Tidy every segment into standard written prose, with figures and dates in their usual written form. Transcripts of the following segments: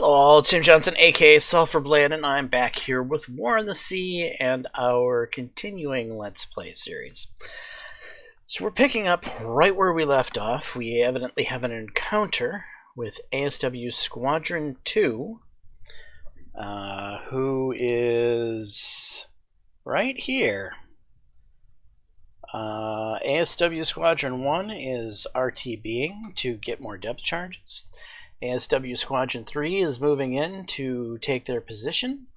all, Tim Johnson, aka Sulphur Blade, and I'm back here with War in the Sea and our continuing Let's Play series. So we're picking up right where we left off. We evidently have an encounter with ASW Squadron 2, who is right here. ASW Squadron 1 is RTBing to get more depth charges. ASW Squadron 3 is moving in to take their position.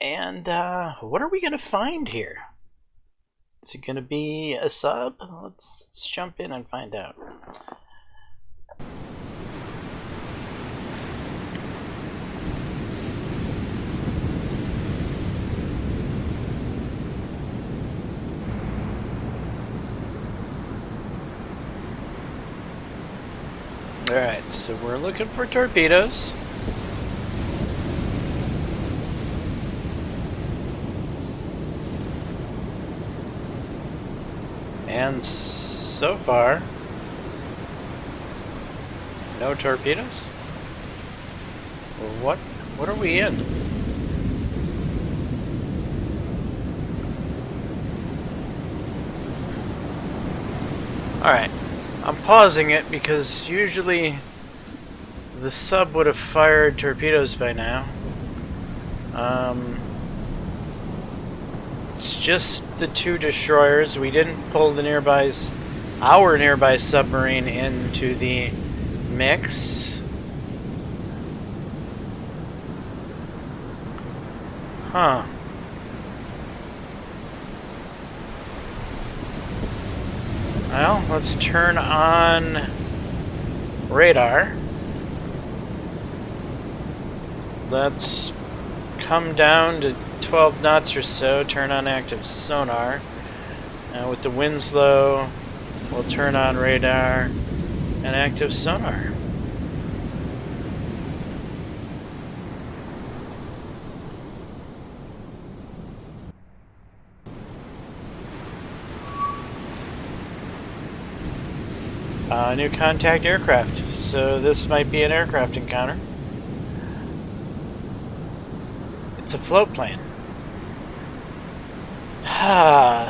And what are we going to find here? Is it going to be a sub? Let's jump in and find out. Alright, so we're looking for torpedoes. And so far, no torpedoes? Well, what are we in? Alright. I'm pausing it because usually the sub would have fired torpedoes by now. It's just the two destroyers. We didn't pull our nearby submarine into the mix. Huh. Well, let's turn on radar. Let's come down to 12 knots or so, turn on active sonar. With the winds low, we'll turn on radar and active sonar. New contact aircraft. So this might be an aircraft encounter. It's a float plane.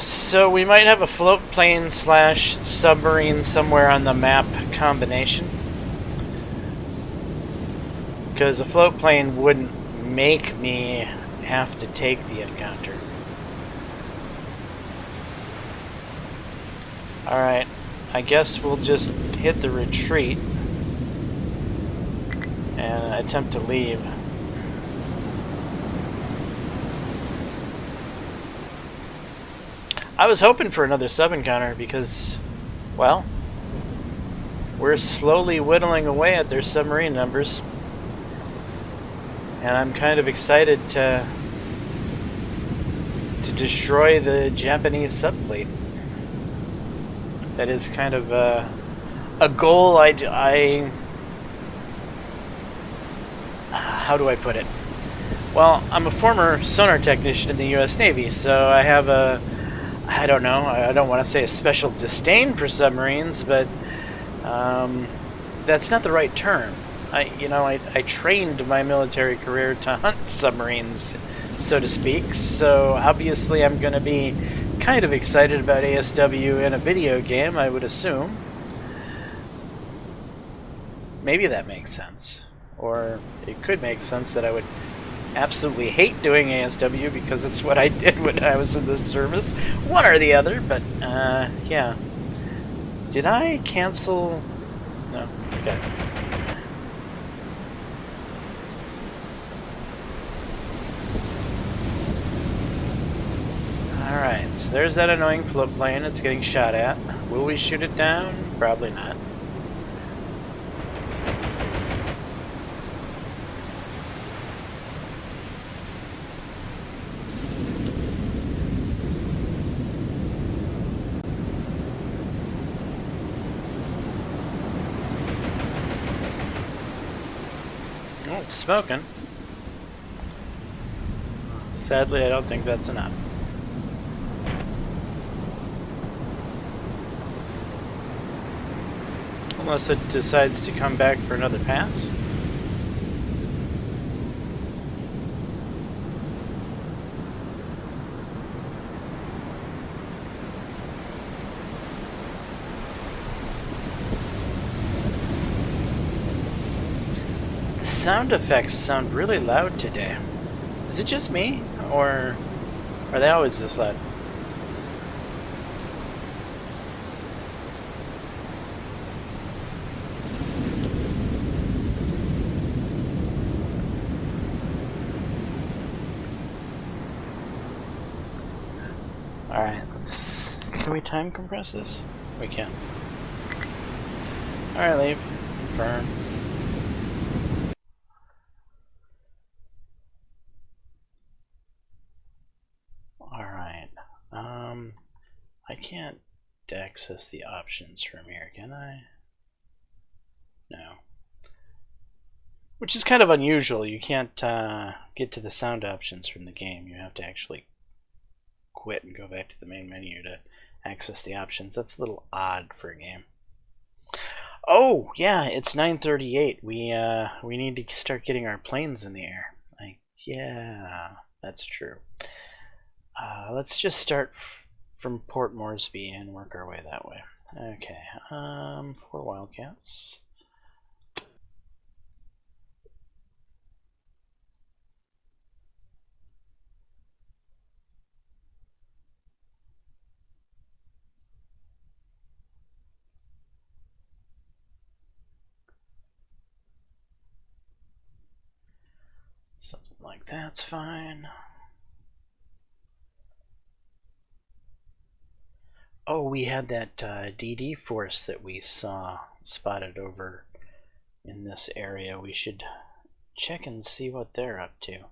So we might have a float plane / submarine somewhere on the map combination. Because a float plane wouldn't make me have to take the encounter. Alright. I guess we'll just hit the retreat and attempt to leave. I was hoping for another sub encounter because, well, we're slowly whittling away at their submarine numbers, and I'm kind of excited to destroy the Japanese subfleet. That is kind of a goal how do I put it? Well, I'm a former sonar technician in the U.S. Navy, so I have I don't know, I don't want to say a special disdain for submarines, but that's not the right term. I trained my military career to hunt submarines, so to speak, so obviously I'm going to be kind of excited about ASW in a video game, I would assume. Maybe that makes sense. Or it could make sense that I would absolutely hate doing ASW because it's what I did when I was in the service. One or the other, but yeah. Did I cancel? No. Okay. Alright, so there's that annoying float plane. It's getting shot at. Will we shoot it down? Probably not. Oh, it's smoking. Sadly, I don't think that's enough. Unless it decides to come back for another pass. sound effects sound really loud today. Is it just me, or are they always this loud? Alright, can we time compress this? We can. Alright, leave. Burn. Alright. I can't access the options from here, can I? No. Which is kind of unusual. You can't get to the sound options from the game. You have to actually quit and go back to the main menu to access the options. That's a little odd for a game. Oh yeah, it's 9:38. We need to start getting our planes in the air. Yeah, that's true. Let's just start from Port Moresby and work our way that way. Okay. 4 Wildcats. Something like that's fine. Oh, we had that DD force that we saw spotted over in this area. We should check and see what they're up to.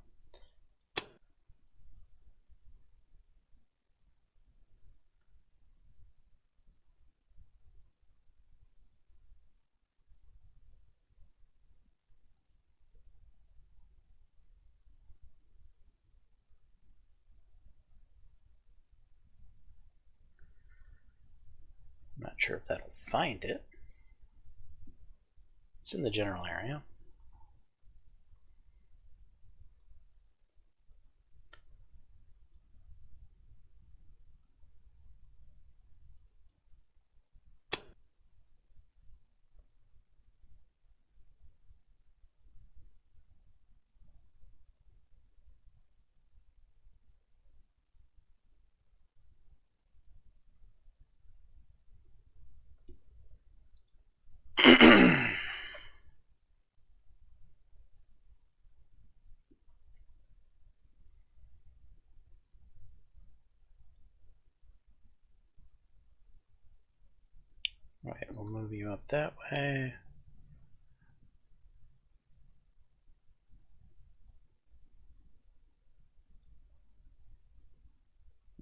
I'm not sure if that'll find it. It's in the general area. Right, we'll move you up that way.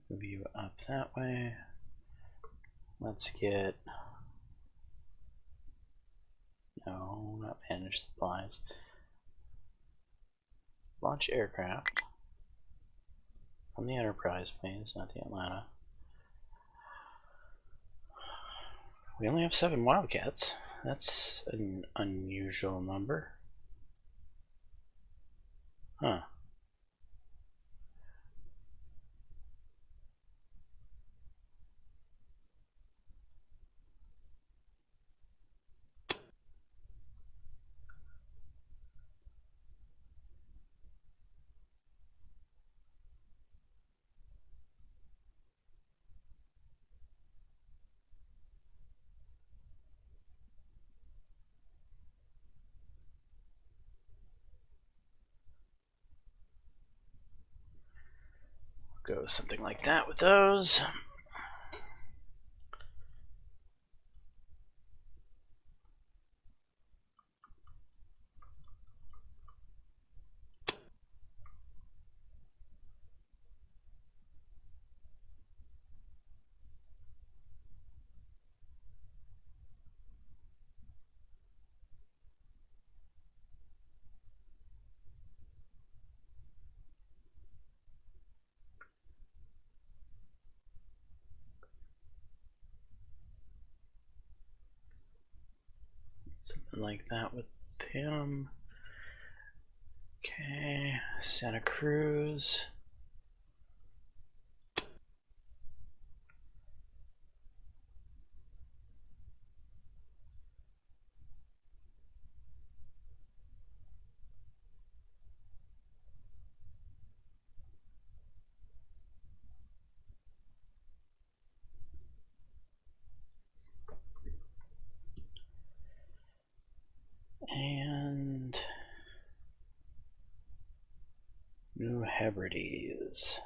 Move you up that way. Let's get... No, not manage supplies. Launch aircraft. On the Enterprise, please, not the Atlanta. We only have 7 Wildcats. That's an unusual number. Huh. Go something like that with those. Something like that with him. Okay, Santa Cruz. And New Hebrides.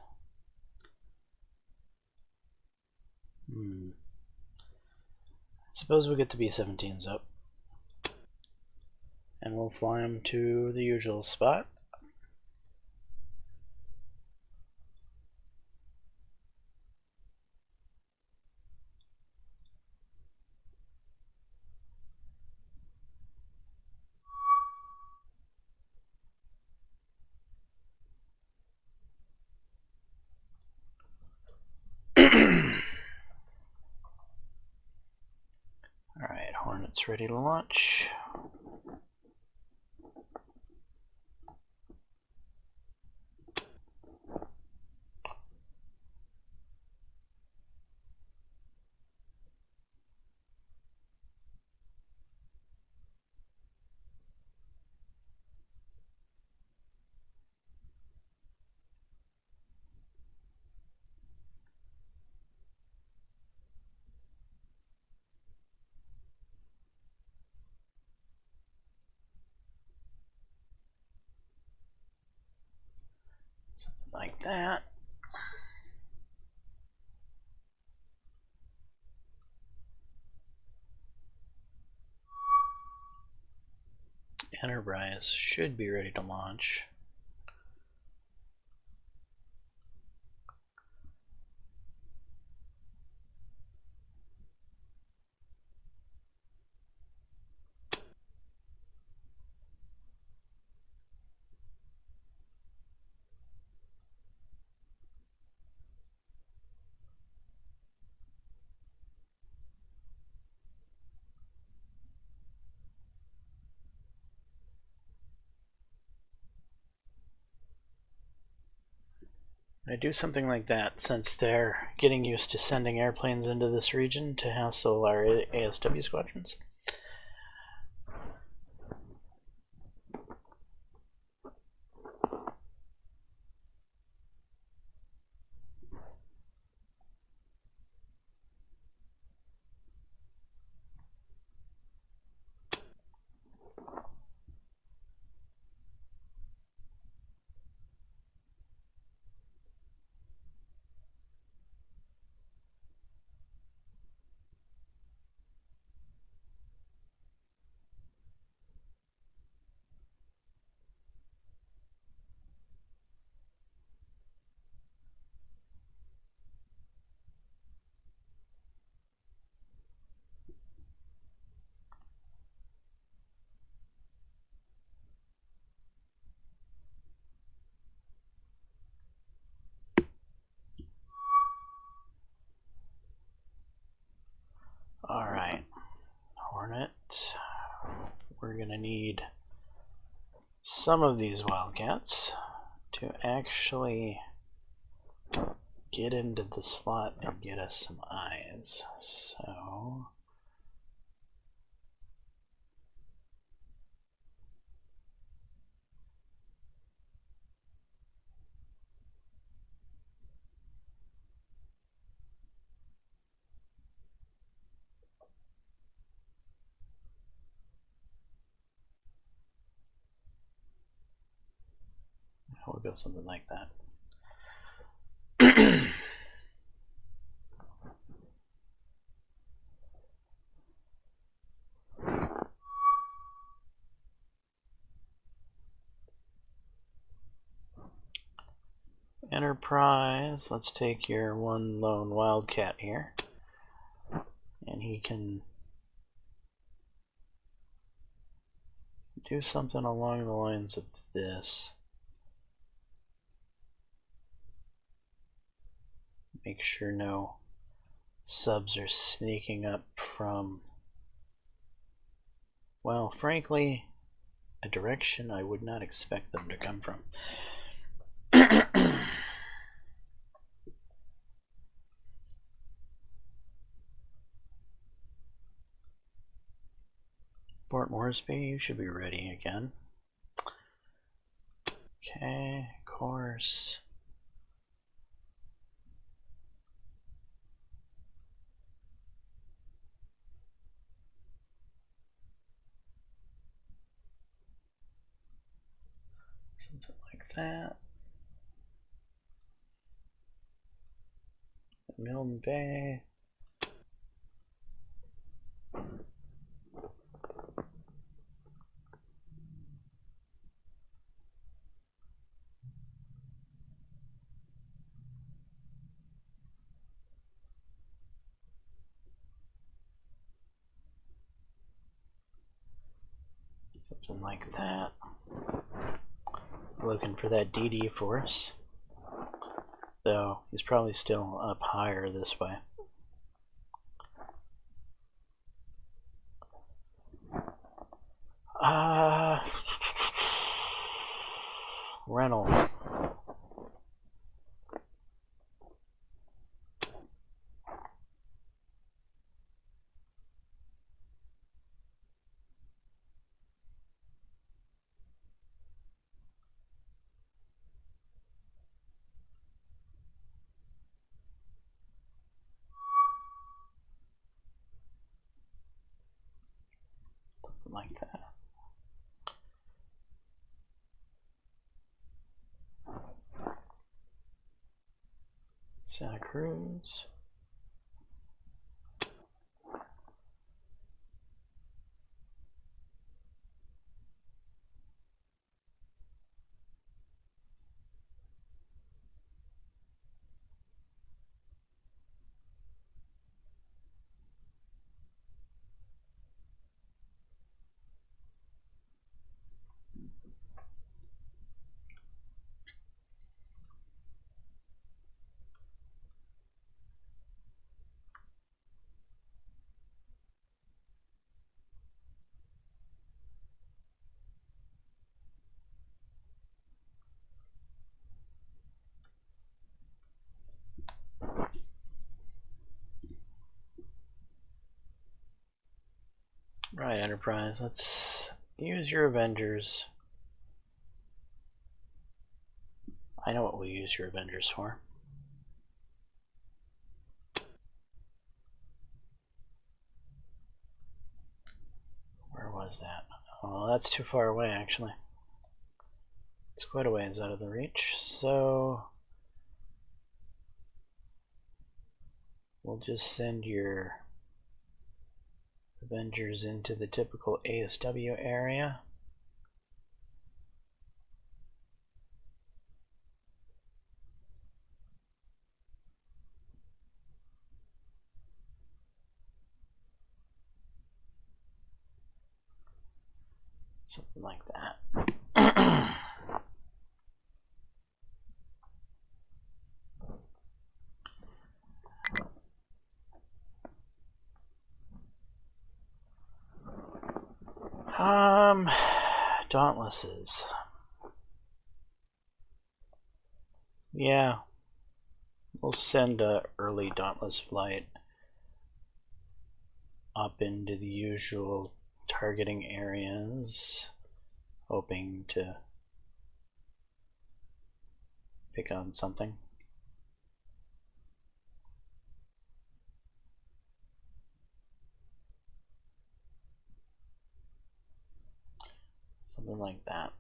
Suppose we get the B-17s up. And we'll fly them to the usual spot. Alright, Hornet's ready to launch. Something like that. Enterprise should be ready to launch. I do something like that since they're getting used to sending airplanes into this region to hassle our ASW squadrons. Alright, Hornet. We're gonna need some of these Wildcats to actually get into the slot and get us some eyes. So we'll go something like that. Enterprise, let's take your one lone Wildcat here, and he can do something along the lines of this. Make sure no subs are sneaking up from, well, frankly, a direction I would not expect them to come from. Port Moresby, you should be ready again. Okay, course. that. Milne Bay. Something like that. Looking for that DD force. Though he's probably still up higher this way. Reynolds. Something like that. Santa Cruz. Right, Enterprise, let's use your Avengers. I know what we'll use your Avengers for. Where was that? Oh, that's too far away, actually. It's quite a ways out of the reach, so we'll just send your Avengers into the typical ASW area. Something like that. Dauntlesses. Yeah. We'll send a early Dauntless flight up into the usual targeting areas, hoping to pick on something. Something like that.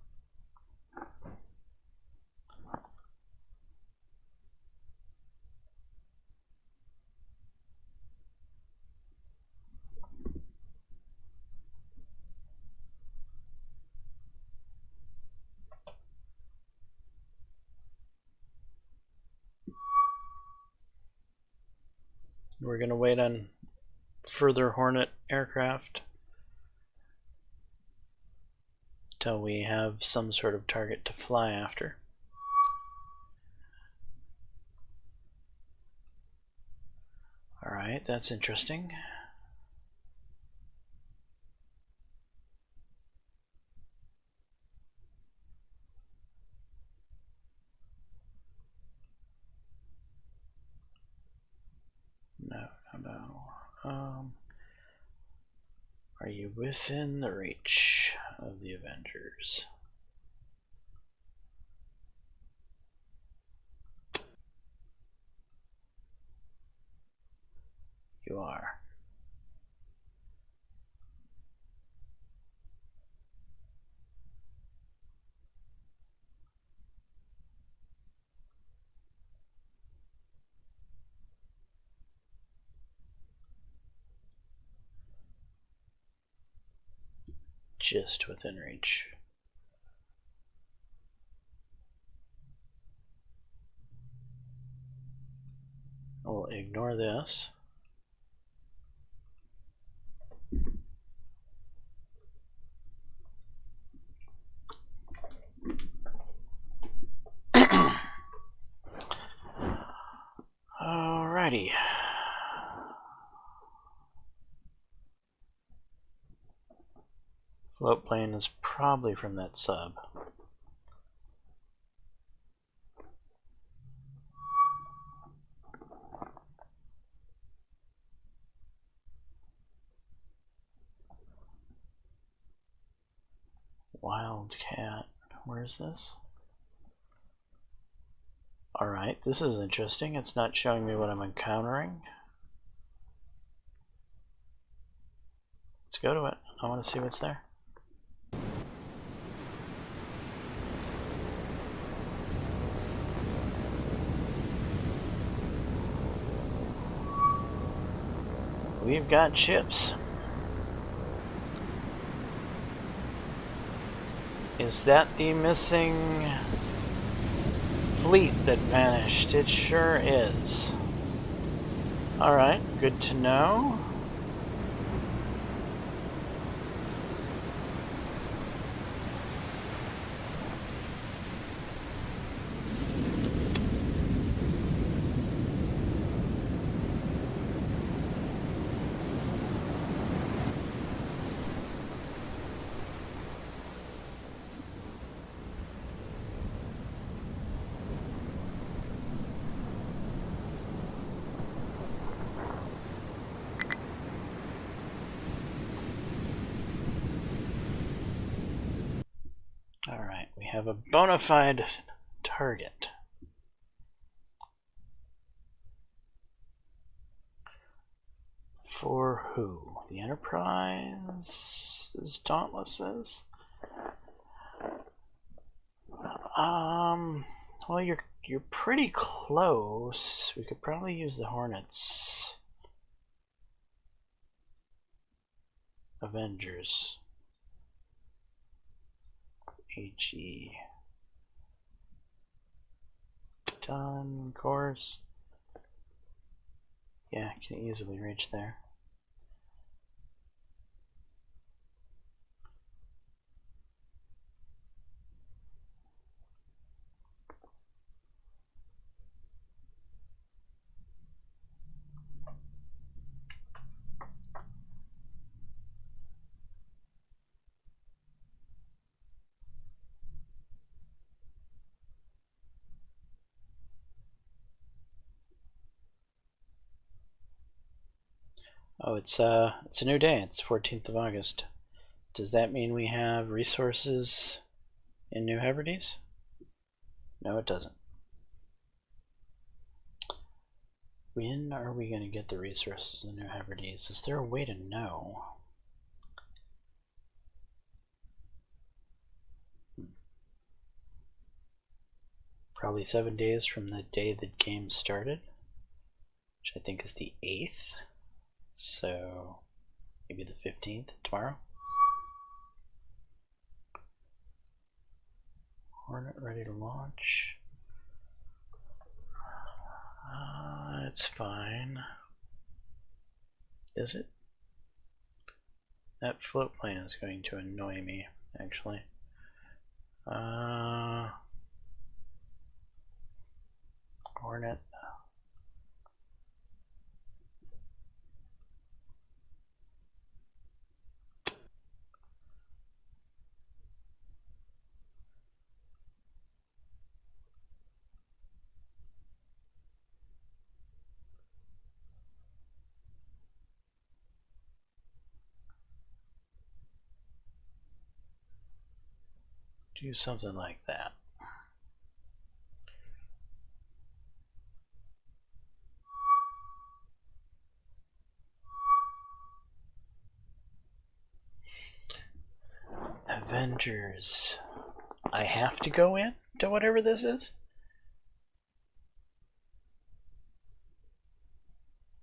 We're going to wait on further Hornet aircraft till we have some sort of target to fly after. Alright, that's interesting. No. Are you within the reach of the Avengers? You are. just within reach. We'll ignore this. Alrighty. Float plane is probably from that sub. Wildcat. Where's this? Alright, this is interesting. It's not showing me what I'm encountering. Let's go to it. I want to see what's there. We've got ships. Is that the missing fleet that vanished? It sure is. Alright, good to know. Alright, we have a bona fide target. For who? The Enterprise's Dauntlesses? Well, you're pretty close. We could probably use the Hornets. Avengers. HE. Done, of course. Yeah, can easily reach there. Oh, it's a new day. It's 14th of August. Does that mean we have resources in New Hebrides? No, it doesn't. When are we going to get the resources in New Hebrides? Is there a way to know? Probably 7 days from the day the game started, which I think is the 8th. So maybe the 15th, tomorrow. Hornet ready to launch. It's fine. Is it? That float plane is going to annoy me, actually. Hornet. Do something like that. Avengers. I have to go in to whatever this is?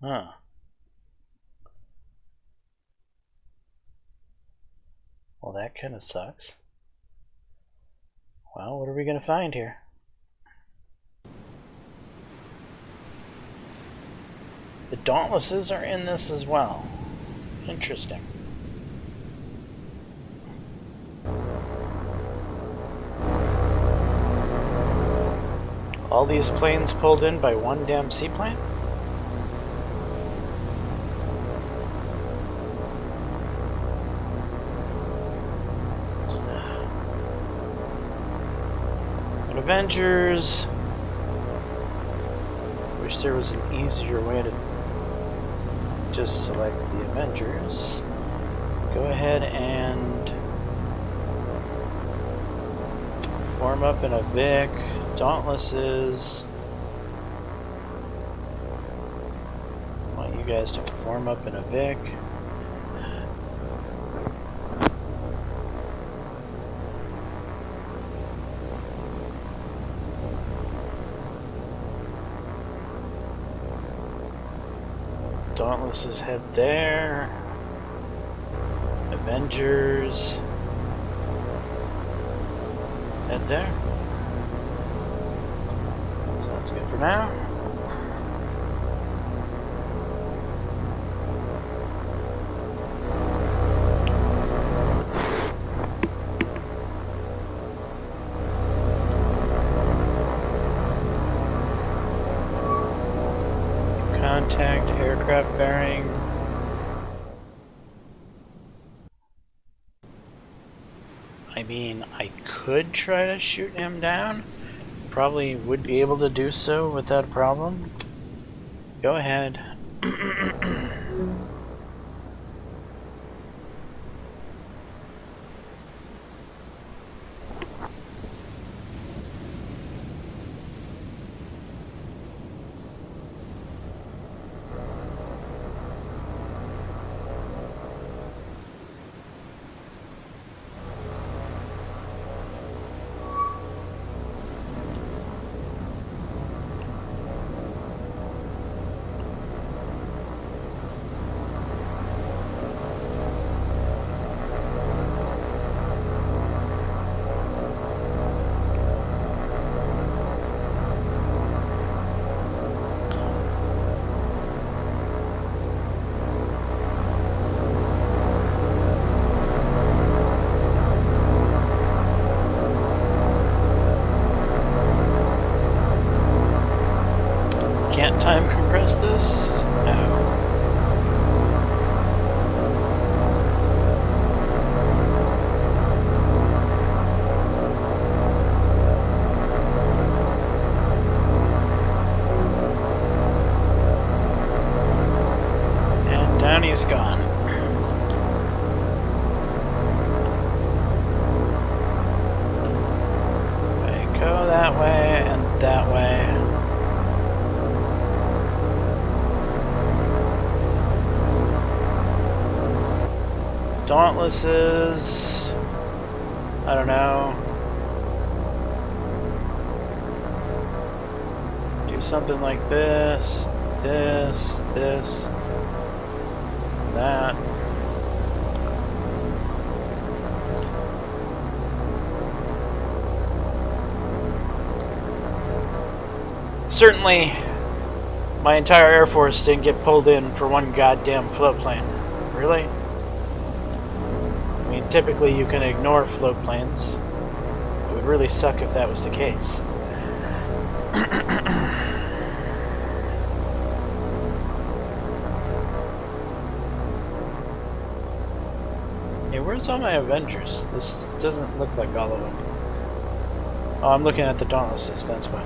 Huh. Well, that kind of sucks. Well, what are we going to find here? The Dauntlesses are in this as well. Interesting. All these planes pulled in by one damn seaplane? But Avengers... Wish there was an easier way to just select the Avengers. Go ahead and form up in a Vic. Dauntlesses. I want you guys to form up in a Vic. Dauntlesses head there. Avengers head there. Sounds good for now. Contact aircraft bearing. I mean, I could try to shoot him down. Probably would be able to do so without a problem. Go ahead. Can't time compress this? No. And down he's gone. Okay, go that way and that way. Dauntlesses, I don't know, do something like this, that. Certainly, my entire Air Force didn't get pulled in for one goddamn float plane. Really? I mean, typically you can ignore float planes. It would really suck if that was the case. Hey, where's all my Avengers? This doesn't look like all of them. Oh, I'm looking at the Dauntlesses, that's why.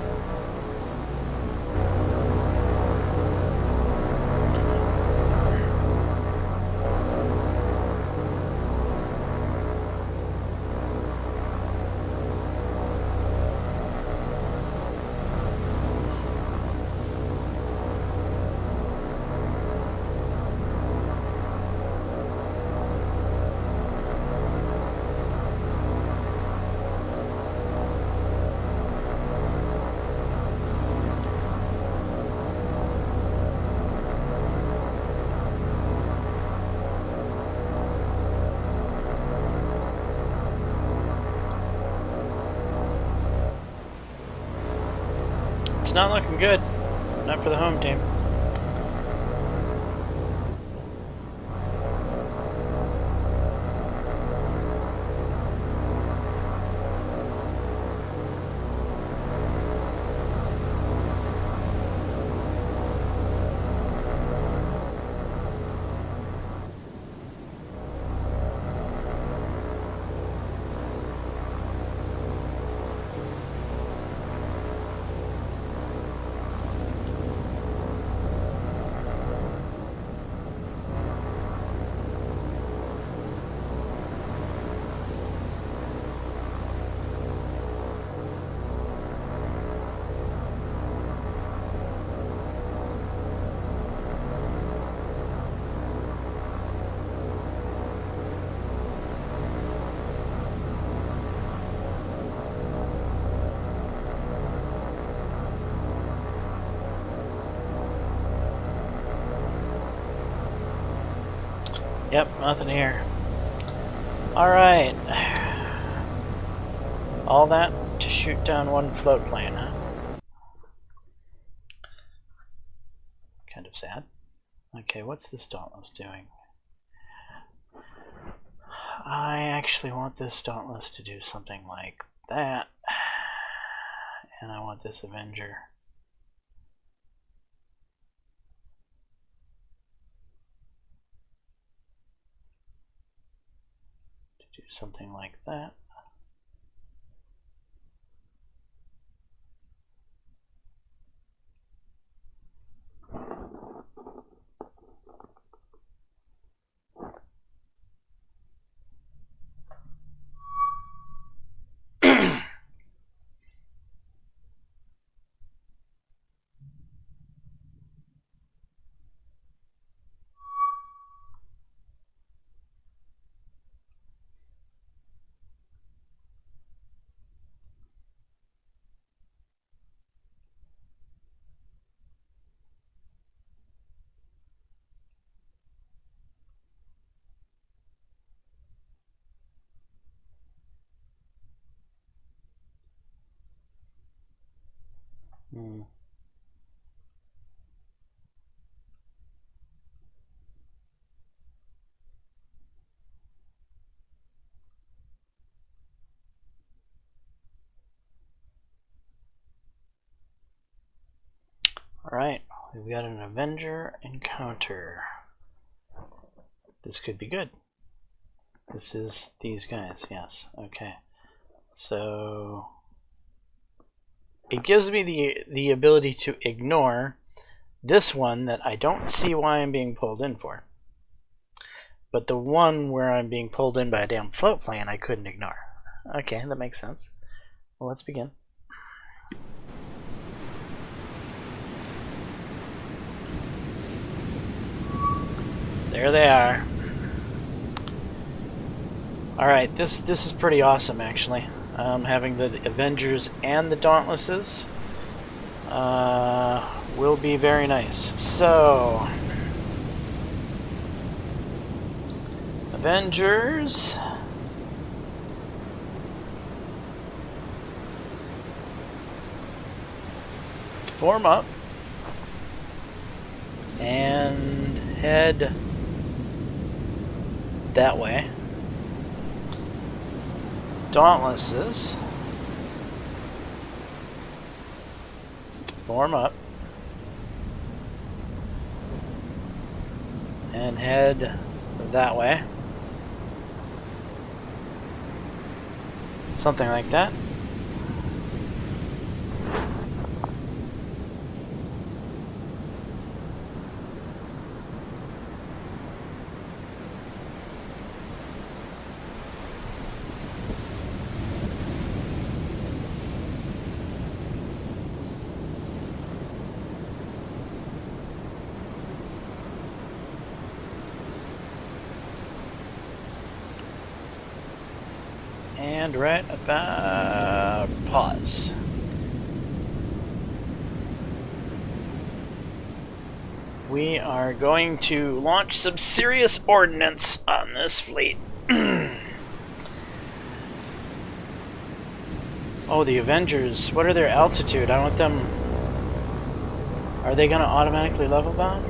not looking good. Not for the home team. Yep, nothing here. Alright. All that to shoot down one float plane, huh? Kind of sad. Okay, what's this Dauntless doing? I actually want this Dauntless to do something like that. And I want this Avenger to do something like that. Alright, we've got an Avenger encounter. This could be good. This is these guys, yes. Okay. So it gives me the ability to ignore this one that I don't see why I'm being pulled in for. But the one where I'm being pulled in by a damn float plane I couldn't ignore. Okay, that makes sense. Well, let's begin. There they are. Alright, this is pretty awesome actually. Having the Avengers and the Dauntlesses will be very nice. So, Avengers. Form up and head that way. Dauntlesses form up and head that way. Something like that. And right about pause. We are going to launch some serious ordnance on this fleet. Oh, the Avengers. What are their altitude? I want them Are they going to automatically level bomb?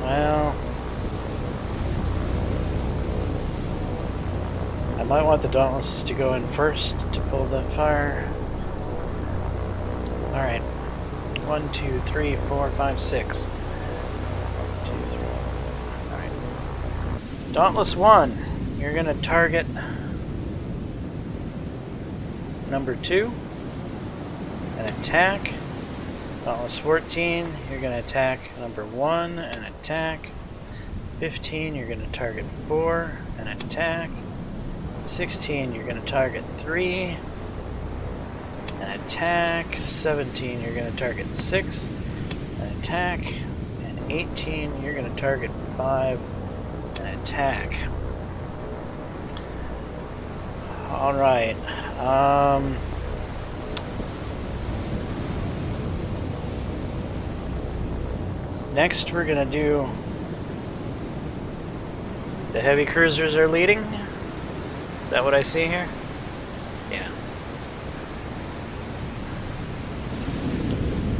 Well, I might want the Dauntless to go in first to pull the fire. Alright. 1, 2, 3, 4, 5, 6. 1, 2, 3. Alright. Dauntless 1, you're going to target number 2 and attack. Dauntless 14, you're going to attack number 1 and attack. 15, you're going to target 4 and attack. 16, you're going to target 3 and attack. 17, you're going to target 6 and attack. And 18, you're going to target 5 and attack. Alright. Next, we're going to do... The heavy cruisers are leading. Is that what I see here? Yeah.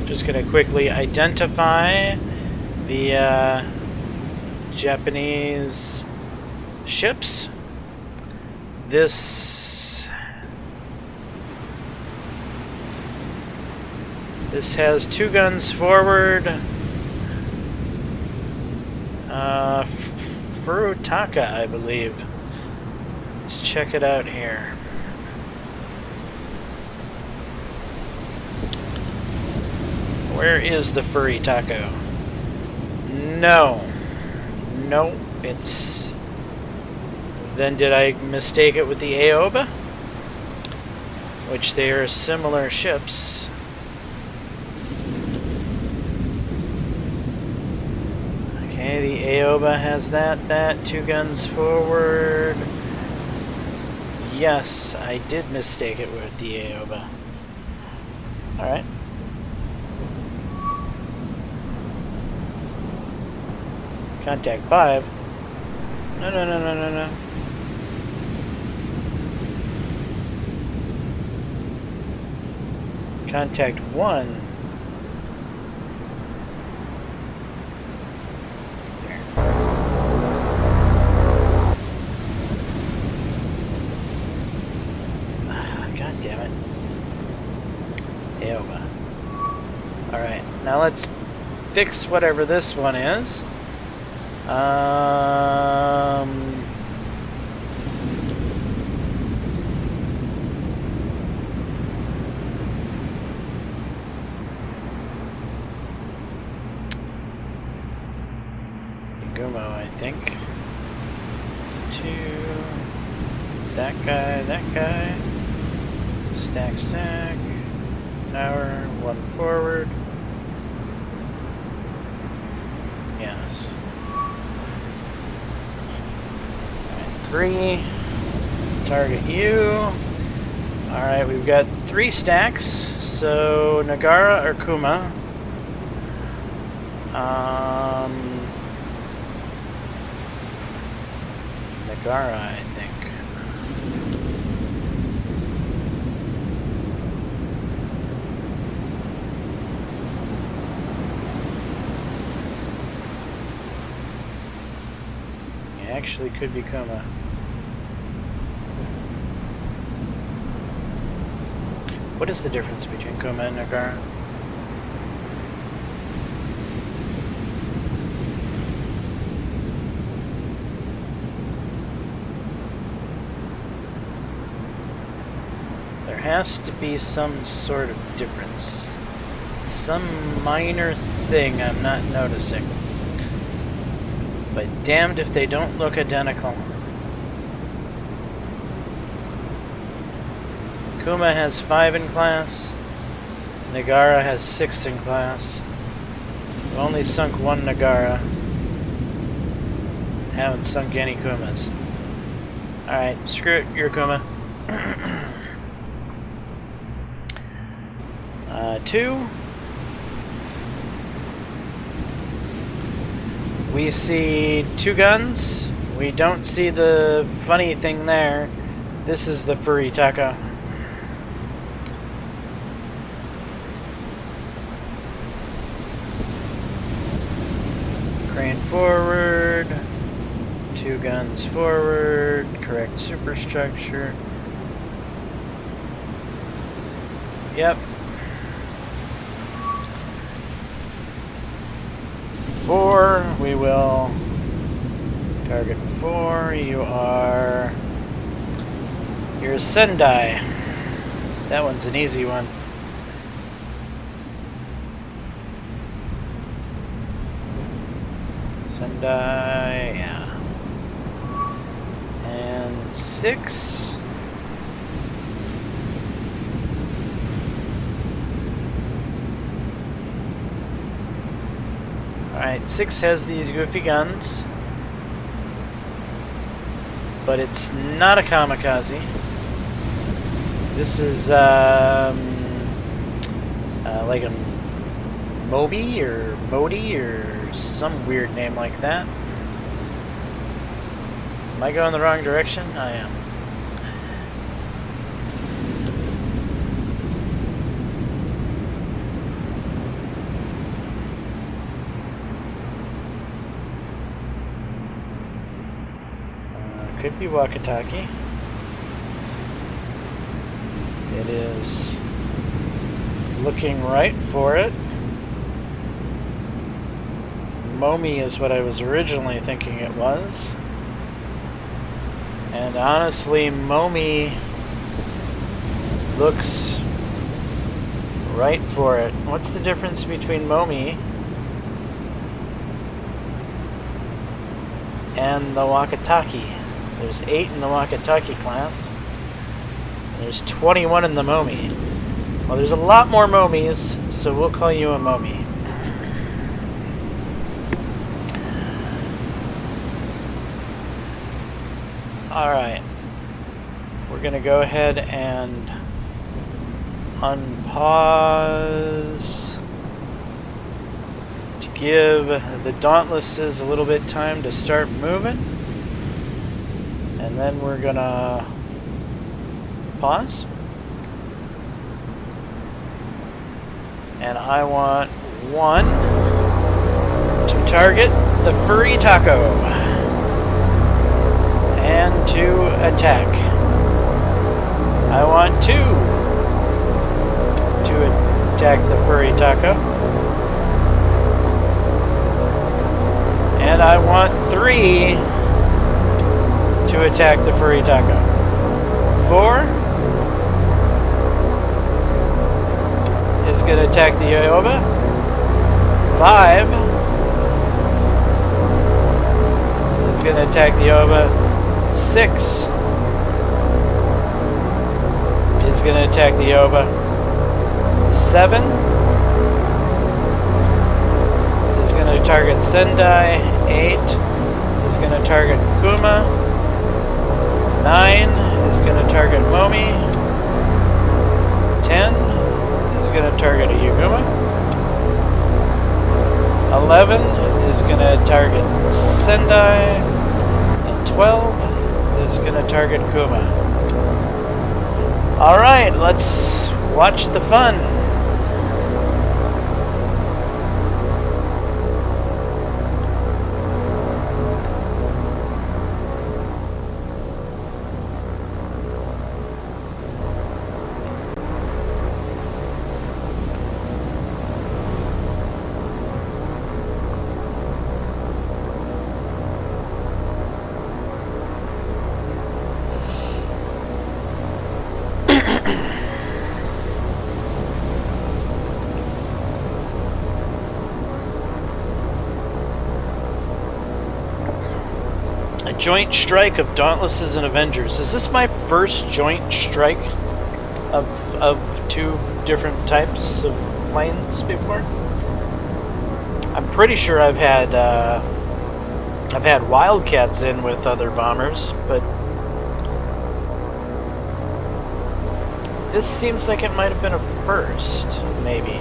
Just going to quickly identify the Japanese ships. This has 2 guns forward. Furutaka, I believe. Let's check it out here. Where is the furry taco? No. Nope, it's... Then did I mistake it with the Aoba? Which they are similar ships. Okay, the Aoba has that, 2 guns forward. Yes, I did mistake it with the Aoba. Alright. Contact 5. No. Contact 1. God damn it. Aoba. Alright, now let's fix whatever this one is. Gumo, I think. 2. That guy. Stack. Tower, 1 forward. Yes. 3. Target you. Alright, we've got 3 stacks. So, Nagara or Kuma. Nagara, I think. It actually could be Kuma. What is the difference between Kuma and Nagara? There has to be some sort of difference. Some minor thing I'm not noticing. But damned if they don't look identical. Kuma has 5 in class. Nagara has 6 in class. We've only sunk 1 Nagara. Haven't sunk any Kumas. Alright, screw it, you're Kuma. 2. We see 2 guns. We don't see the funny thing there. This is the furry taco. Crane forward. 2 guns forward. Correct superstructure. Yep. 4, we will target 4. You are... Here's Sendai. That one's an easy one. Sendai, yeah. And 6. Alright, 6 has these goofy guns. But it's not a kamikaze. This is like a Moby or Modi or some weird name like that. Am I going the wrong direction? I am. Could be walkie-talkie. It is looking right for it. Momi is what I was originally thinking it was. And honestly, Momi looks right for it. What's the difference between Momi and the walkie-talkie? There's 8 in the walkie-talkie class. There's 21 in the Momi. Well, there's a lot more Momis, so we'll call you a Momi. Alright. We're going to go ahead and unpause to give the Dauntlesses a little bit time to start moving. And then we're going to pause. And I want 1 to target the furry taco and to attack. I want 2 to attack the furry taco. And I want 3 to attack the furry taco. 4 is going to attack the Yoyoba. 5 is going to attack the Yoyoba. 6 is going to attack the Yoyoba. 7 is going to target Sendai. 8 is going to target Kuma. 9 is going to target Momi. 10 is going to target a Yuguma. 11 is going to target Sendai. And 12 is going to target Kuma. Alright, let's watch the fun. Joint strike of Dauntlesses and Avengers. Is this my first joint strike of 2 different types of planes before? I'm pretty sure I've had Wildcats in with other bombers, but this seems like it might have been a first, maybe.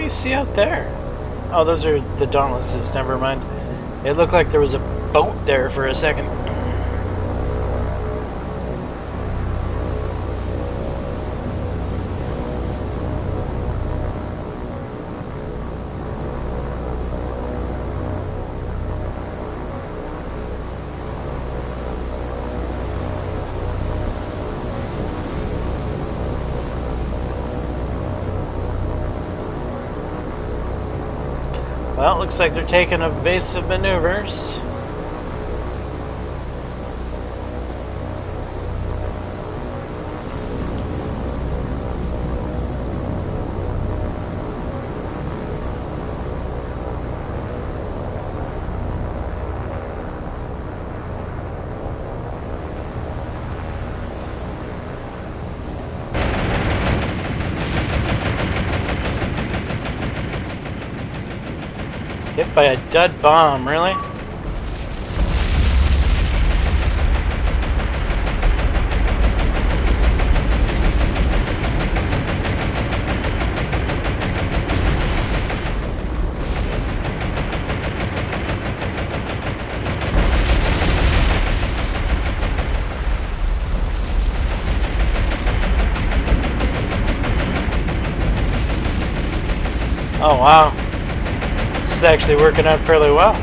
we see out there? Oh, those are the Dauntlesses, never mind. It looked like there was a boat there for a second. Well, it looks like they're taking evasive maneuvers. Hit by a dud bomb, really? Oh wow. This is actually working out fairly well.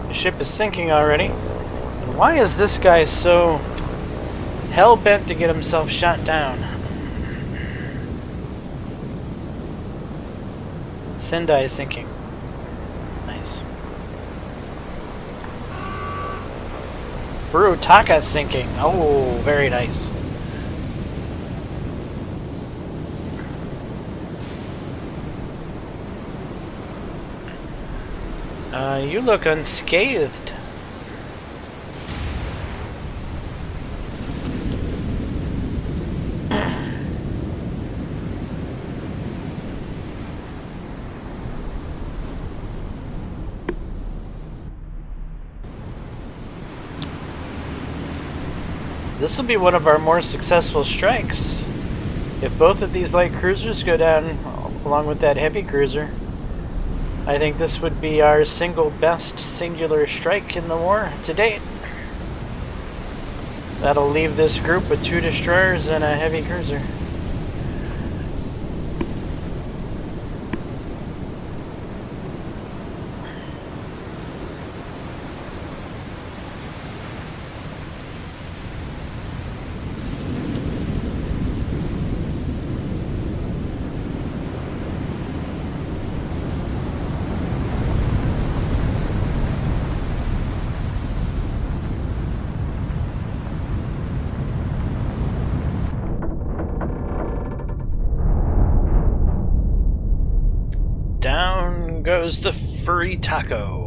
The ship is sinking already. And why is this guy so hell-bent to get himself shot down? Sendai is sinking. Nice. Furutaka sinking. Oh, very nice. You look unscathed. This will be one of our more successful strikes. If both of these light cruisers go down along with that heavy cruiser, I think this would be our single best singular strike in the war to date. That'll leave this group with 2 destroyers and a heavy cruiser. Down goes the furry taco.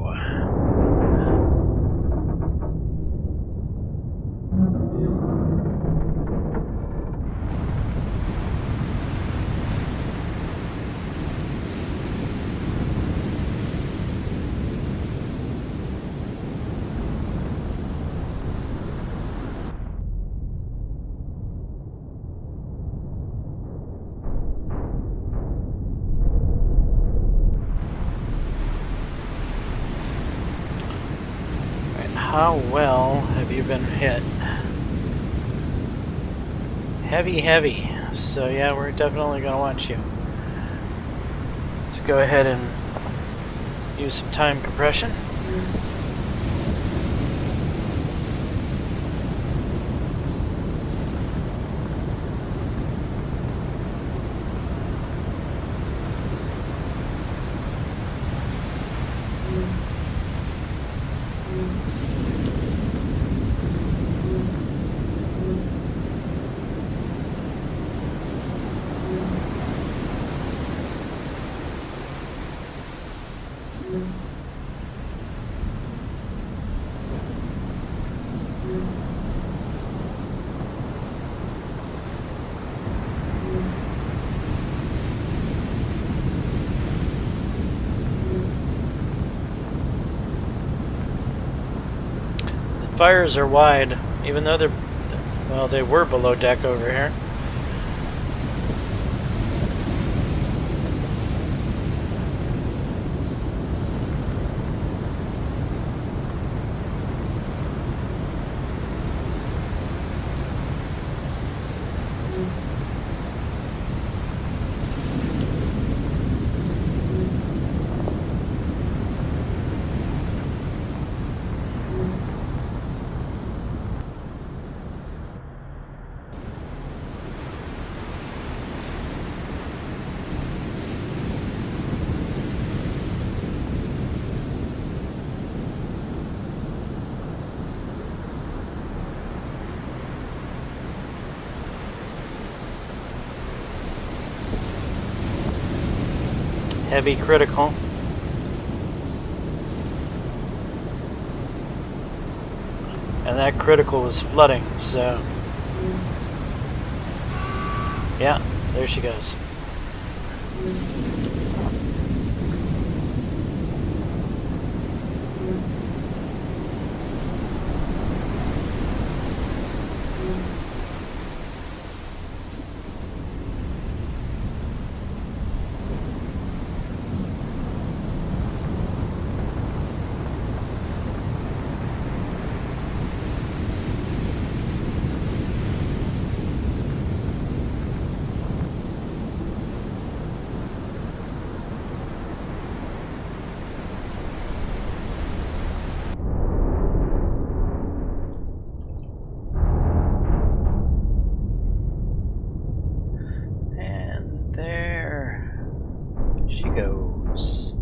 How well have you been hit? Heavy, heavy. So yeah, we're definitely going to watch you. Let's go ahead and use some time compression. fires are wide, even though they're, well, they were below deck over here. Heavy critical. And that critical was flooding, so yeah, there she goes. Goes.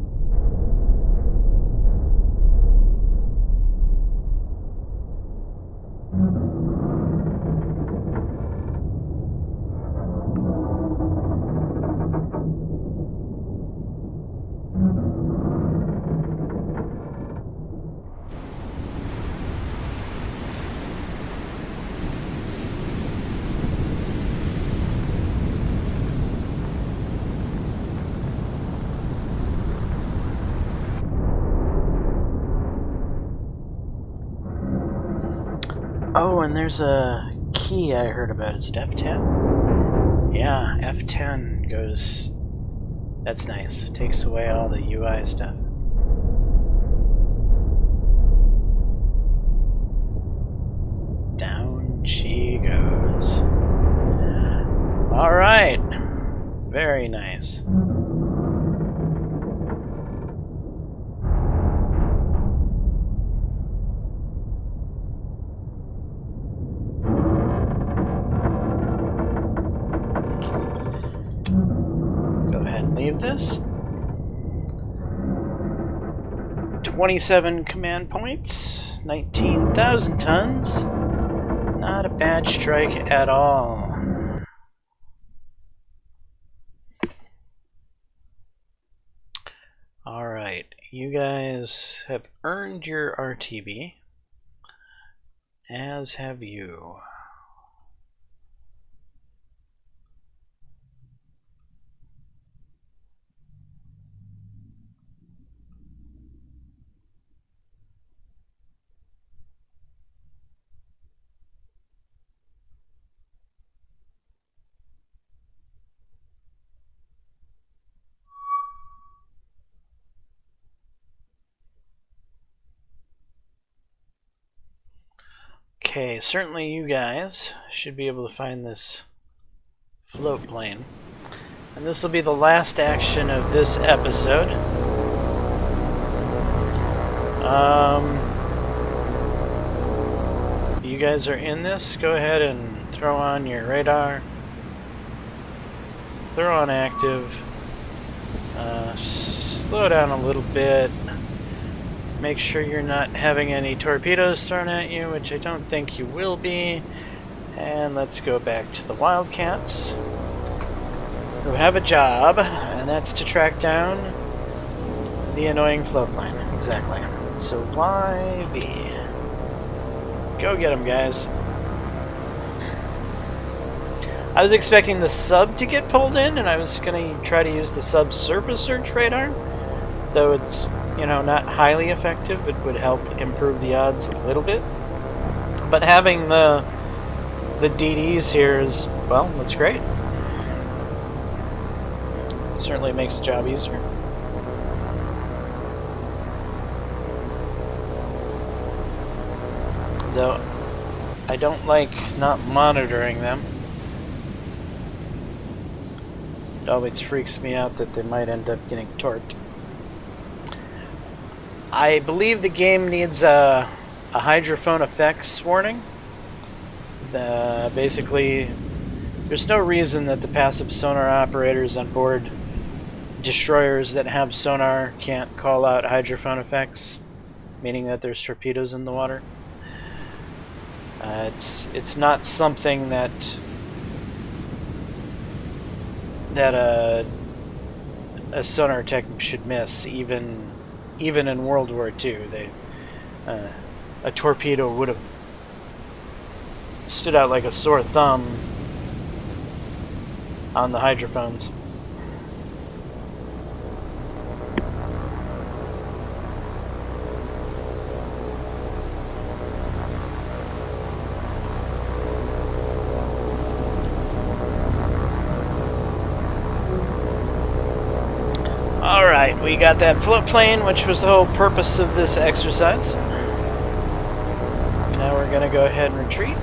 Oh, and there's a key I heard about. Is it F10? Yeah, F10 goes... That's nice. Takes away all the UI stuff. Down she goes. Alright. Very nice. Leave this. 27 command points, 19,000 tons. Not a bad strike at all. Alright, you guys have earned your RTB, as have you. Okay, certainly you guys should be able to find this float plane. And this will be the last action of this episode. You guys are in this, go ahead and throw on your radar. Throw on active. Slow down a little bit. Make sure you're not having any torpedoes thrown at you, which I don't think you will be. And let's go back to the Wildcats, who have a job, and that's to track down the annoying float line. Exactly. So YV. Go get them, guys. I was expecting the sub to get pulled in, and I was going to try to use the subsurface search radar, though it's, you know, not highly effective. It would help improve the odds a little bit. But having the DDs here is, well, that's great. Certainly makes the job easier. Though I don't like not monitoring them. It always freaks me out that they might end up getting torqued. I believe the game needs a hydrophone effects warning. Basically, there's no reason that the passive sonar operators on board destroyers that have sonar can't call out hydrophone effects, meaning that there's torpedoes in the water. It's not something that a sonar tech should miss, even in World War II. A torpedo would have stood out like a sore thumb on the hydrophones. Alright, we got that float plane, which was the whole purpose of this exercise. Now we're going to go ahead and retreat.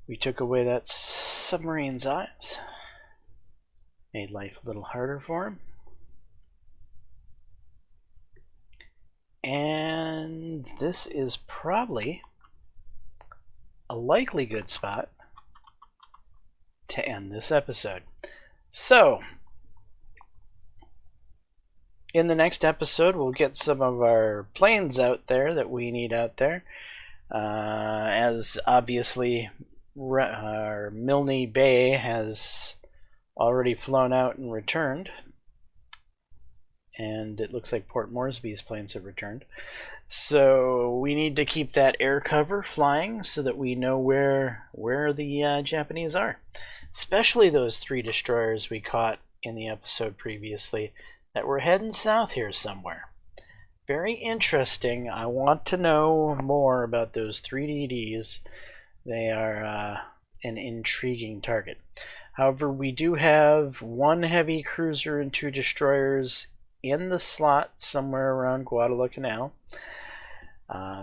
We took away that submarine's eyes. Made life a little harder for him. And this is probably a likely good spot to end this episode. So, in the next episode, we'll get some of our planes out there that we need out there. As obviously, our Milne Bay has already flown out and returned. And it looks like Port Moresby's planes have returned. So we need to keep that air cover flying so that we know where the Japanese are. Especially those 3 destroyers we caught in the episode previously that were heading south here somewhere. Very interesting. I want to know more about those 3 DDs. They are an intriguing target. However, we do have 1 heavy cruiser and 2 destroyers in the slot somewhere around Guadalcanal.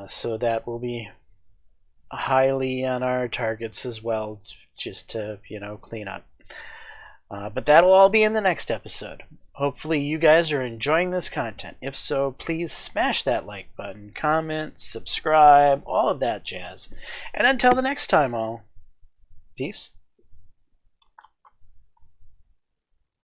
So that will be highly on our targets as well, just to, clean up. But that'll all be in the next episode. Hopefully you guys are enjoying this content. If so, please smash that like button, comment, subscribe, all of that jazz. And until the next time, all, peace.